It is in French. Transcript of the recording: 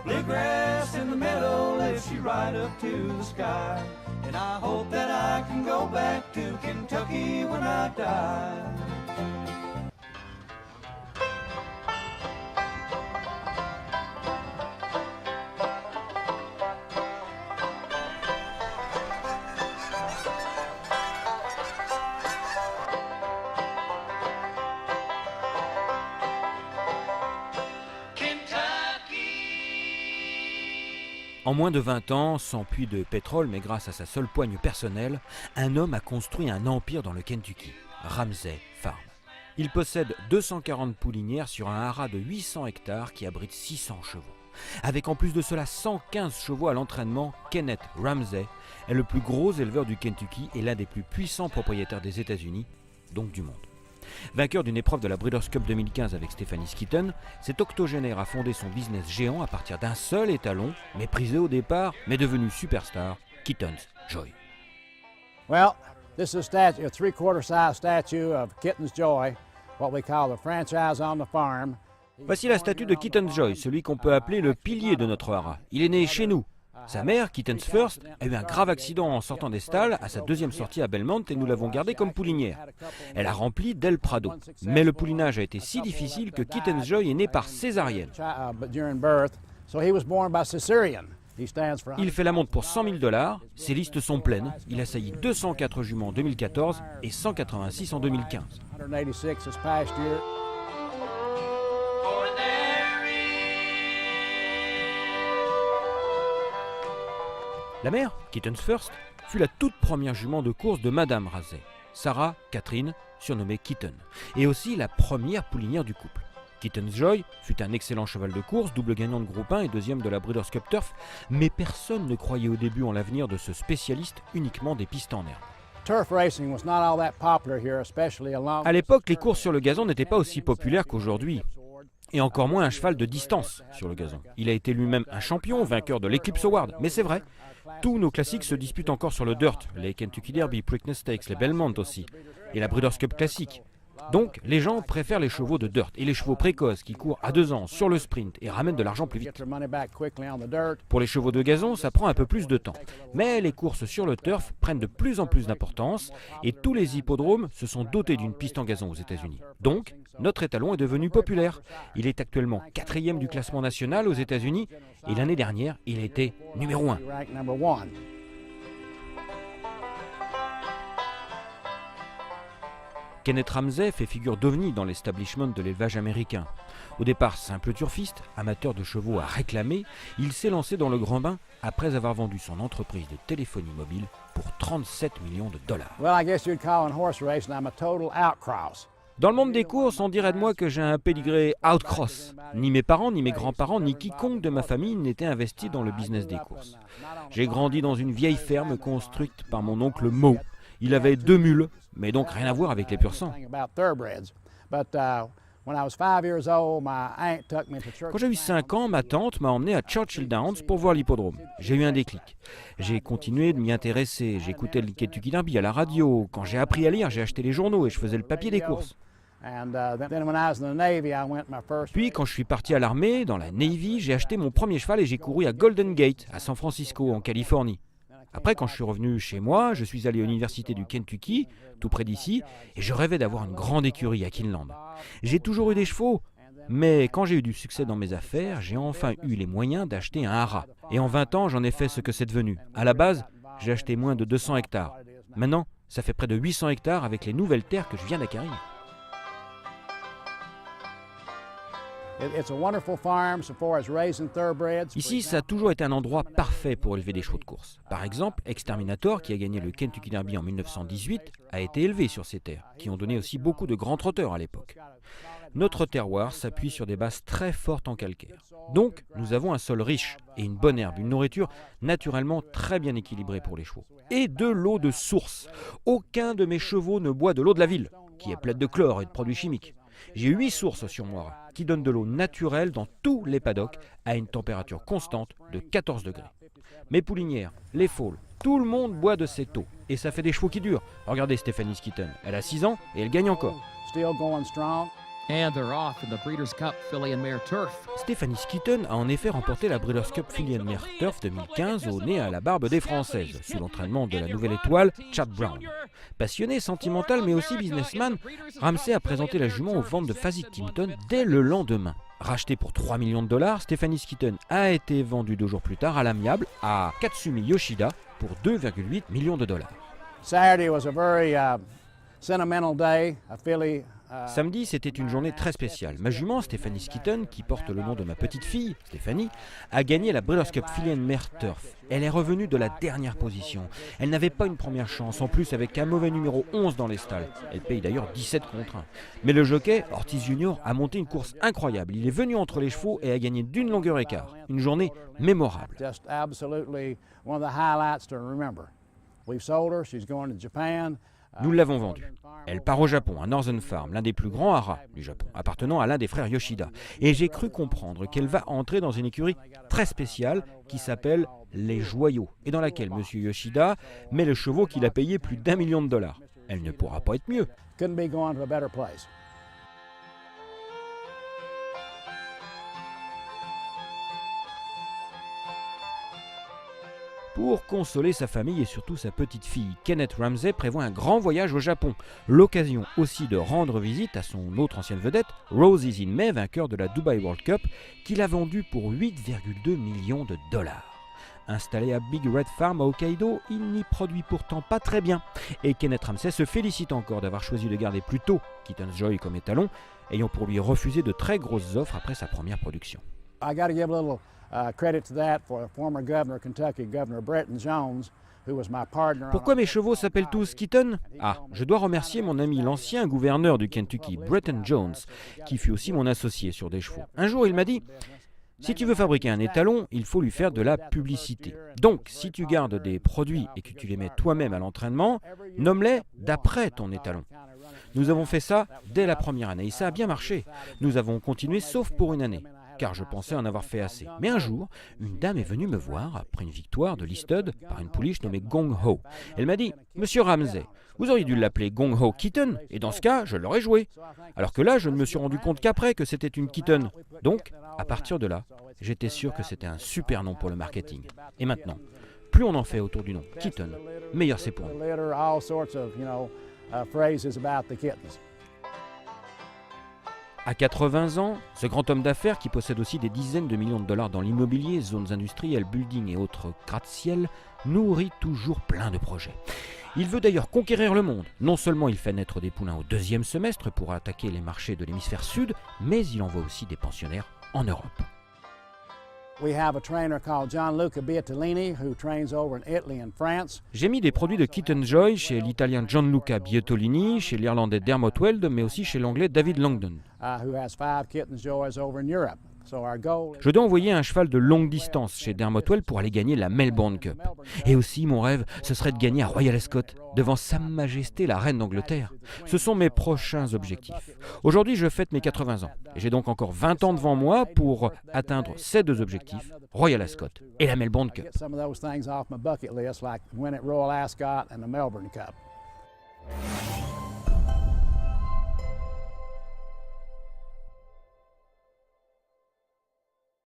Bluegrass in the meadow lifts you right up to the sky. And I hope that I can go back to Kentucky when I die. En moins de 20 ans, sans puits de pétrole, mais grâce à sa seule poigne personnelle, un homme a construit un empire dans le Kentucky, Ramsey Farm. Il possède 240 poulinières sur un haras de 800 hectares qui abrite 600 chevaux. Avec en plus de cela 115 chevaux à l'entraînement, Kenneth Ramsey est le plus gros éleveur du Kentucky et l'un des plus puissants propriétaires des États-Unis, donc du monde. Vainqueur d'une épreuve de la Breeders' Cup 2015 avec Stephanie Skitton, cet octogénaire a fondé son business géant à partir d'un seul étalon, méprisé au départ, mais devenu superstar, Kitten's Joy. Well, this is a three-quarter size statue of Kitten's Joy, what we call the franchise on the farm. Voici la statue de Kitten's Joy, celui qu'on peut appeler le pilier de notre haras. Il est né chez nous. Sa mère, Kitten's First, a eu un grave accident en sortant des stalles à sa deuxième sortie à Belmont et nous l'avons gardée comme poulinière. Elle a rempli Del Prado. Mais le poulinage a été si difficile que Kitten's Joy est né par césarienne. Il fait la monte pour $100 000, ses listes sont pleines. Il a sailli 204 juments en 2014 et 186 en 2015. La mère, Kitten's First, fut la toute première jument de course de Madame Ramsey, Sarah Catherine, surnommée Kitten, et aussi la première poulinière du couple. Kitten's Joy fut un excellent cheval de course, double gagnant de groupe 1 et deuxième de la Breeders' Cup Turf, mais personne ne croyait au début en l'avenir de ce spécialiste uniquement des pistes en herbe. À l'époque, les courses sur le gazon n'étaient pas aussi populaires qu'aujourd'hui. Et encore moins un cheval de distance sur le gazon. Il a été lui-même un champion, vainqueur de l'Eclipse Award. Mais c'est vrai, tous nos classiques se disputent encore sur le dirt. Les Kentucky Derby, Preakness Stakes, les Belmont aussi. Et la Breeders' Cup classique. Donc, les gens préfèrent les chevaux de dirt et les chevaux précoces qui courent à 2 ans sur le sprint et ramènent de l'argent plus vite. Pour les chevaux de gazon, ça prend un peu plus de temps. Mais les courses sur le turf prennent de plus en plus d'importance et tous les hippodromes se sont dotés d'une piste en gazon aux États-Unis. Donc, notre étalon est devenu populaire. Il est actuellement 4e du classement national aux États-Unis et l'année dernière, il a été numéro 1. Kenneth Ramsey fait figure d'ovni dans l'establishment de l'élevage américain. Au départ simple turfiste, amateur de chevaux à réclamer, il s'est lancé dans le grand bain après avoir vendu son entreprise de téléphonie mobile pour $37 millions. Dans le monde des courses, on dirait de moi que j'ai un pédigré outcross. Ni mes parents, ni mes grands-parents, ni quiconque de ma famille n'était investi dans le business des courses. J'ai grandi dans une vieille ferme construite par mon oncle Mo. Il avait 2 mules, mais donc rien à voir avec les pur sang. Quand j'ai eu 5 ans, ma tante m'a emmené à Churchill Downs pour voir l'hippodrome. J'ai eu un déclic. J'ai continué de m'y intéresser. J'écoutais le Kentucky Derby à la radio. Quand j'ai appris à lire, j'ai acheté les journaux et je faisais le papier des courses. Puis, quand je suis parti à l'armée, dans la Navy, j'ai acheté mon premier cheval et j'ai couru à Golden Gate, à San Francisco, en Californie. Après, quand je suis revenu chez moi, je suis allé à l'université du Kentucky, tout près d'ici, et je rêvais d'avoir une grande écurie à Kinland. J'ai toujours eu des chevaux, mais quand j'ai eu du succès dans mes affaires, j'ai enfin eu les moyens d'acheter un haras. Et en 20 ans, j'en ai fait ce que c'est devenu. À la base, j'ai acheté moins de 200 hectares. Maintenant, ça fait près de 800 hectares avec les nouvelles terres que je viens d'acquérir. Ici, ça a toujours été un endroit parfait pour élever des chevaux de course. Par exemple, Exterminator, qui a gagné le Kentucky Derby en 1918, a été élevé sur ces terres, qui ont donné aussi beaucoup de grands trotteurs à l'époque. Notre terroir s'appuie sur des bases très fortes en calcaire. Donc, nous avons un sol riche et une bonne herbe, une nourriture naturellement très bien équilibrée pour les chevaux. Et de l'eau de source. Aucun de mes chevaux ne boit de l'eau de la ville, qui est pleine de chlore et de produits chimiques. J'ai 8 sources sur moi qui donnent de l'eau naturelle dans tous les paddocks à une température constante de 14 degrés. Mes poulinières, les foals, tout le monde boit de cette eau et ça fait des chevaux qui durent. Regardez Stephanie Skitton, elle a 6 ans et elle gagne encore. And they're off in the Breeders' Cup Filly and Mare Turf. Stephanie Skeeton a en effet remporté la Breeders' Cup Filly and Mare Turf 2015 au nez à la barbe des Françaises, sous l'entraînement de la nouvelle étoile Chad Brown. Passionné, sentimental mais aussi businessman, Ramsey a présenté la jument aux ventes de Fasig Kimpton dès le lendemain. Rachetée pour 3 millions de dollars, Stephanie Skeeton a été vendue 2 jours plus tard à l'amiable à Katsumi Yoshida pour 2,8 millions de dollars. Saturday was a very sentimental day. A filly. Samedi, c'était une journée très spéciale. Ma jument, Stephanie Skeeton, qui porte le nom de ma petite fille, Stéphanie, a gagné la Breeders' Cup Filly and Mare Turf. Elle est revenue de la dernière position. Elle n'avait pas une première chance, en plus avec un mauvais numéro 11 dans les stalles. Elle paye d'ailleurs 17 contre 1. Mais le jockey, Ortiz Junior, a monté une course incroyable. Il est venu entre les chevaux et a gagné d'une longueur écart. Une journée mémorable. Just absolutely one of the highlights to remember. We've sold her. She's going to Japan. Nous l'avons vendue. Elle part au Japon, à Northern Farm, l'un des plus grands haras du Japon, appartenant à l'un des frères Yoshida. Et j'ai cru comprendre qu'elle va entrer dans une écurie très spéciale qui s'appelle les Joyaux, et dans laquelle M. Yoshida met les chevaux qu'il a payés plus d'1 million de dollars. Elle ne pourra pas être mieux. Couldn't be going to a better place. Pour consoler sa famille et surtout sa petite fille, Kenneth Ramsey prévoit un grand voyage au Japon. L'occasion aussi de rendre visite à son autre ancienne vedette, Rose Is In May, vainqueur de la Dubai World Cup, qu'il a vendue pour 8,2 millions de dollars. Installé à Big Red Farm à Hokkaido, il n'y produit pourtant pas très bien. Et Kenneth Ramsey se félicite encore d'avoir choisi de garder plus tôt Kitten's Joy comme étalon, ayant pour lui refusé de très grosses offres après sa première production. I got to give a little credit to that for former governor of Kentucky, Governor Bretton Jones, who was my partner. Pourquoi mes chevaux s'appellent tous Keaton ? Ah, je dois remercier mon ami l'ancien gouverneur du Kentucky, Bretton Jones, qui fut aussi mon associé sur des chevaux. Un jour, il m'a dit « Si tu veux fabriquer un étalon, il faut lui faire de la publicité. Donc, si tu gardes des produits et que tu les mets toi-même à l'entraînement, nomme-les d'après ton étalon. » Nous avons fait ça dès la première année et ça a bien marché. Nous avons continué sauf pour une année, car je pensais en avoir fait assez. Mais un jour, une dame est venue me voir après une victoire de Listed par une pouliche nommée Gong Ho. Elle m'a dit « Monsieur Ramsey, vous auriez dû l'appeler Gong Ho Kitten, et dans ce cas, je l'aurais joué. » Alors que là, je ne me suis rendu compte qu'après que c'était une kitten. Donc, à partir de là, j'étais sûr que c'était un super nom pour le marketing. Et maintenant, plus on en fait autour du nom Kitten, meilleur c'est pour nous. All sorts of, phrases about the kittens. À 80 ans, ce grand homme d'affaires qui possède aussi des dizaines de millions de dollars dans l'immobilier, zones industrielles, buildings et autres gratte-ciel, nourrit toujours plein de projets. Il veut d'ailleurs conquérir le monde. Non seulement il fait naître des poulains au deuxième semestre pour attaquer les marchés de l'hémisphère sud, mais il envoie aussi des pensionnaires en Europe. We have a trainer called Gianluca Bietolini who trains over in Italy and France. J'ai mis des produits de Kitten's Joy chez l'italien Gianluca Bietolini, chez l'irlandais Dermot Weld, mais aussi chez l'anglais David Langdon. Who has 5 Kitten's Joys over in Europe. So our goal is Je dois envoyer un cheval de longue distance chez Dermot Weld pour aller gagner la Melbourne Cup. Et aussi, mon rêve, ce serait de gagner à Royal Ascot, devant Sa Majesté la Reine d'Angleterre. Ce sont mes prochains objectifs. Aujourd'hui, je fête mes 80 ans. Et j'ai donc encore 20 ans devant moi pour atteindre ces deux objectifs, Royal Ascot et la Melbourne Cup. get some of those things off my bucket list, like win at Royal Ascot and the Melbourne Cup.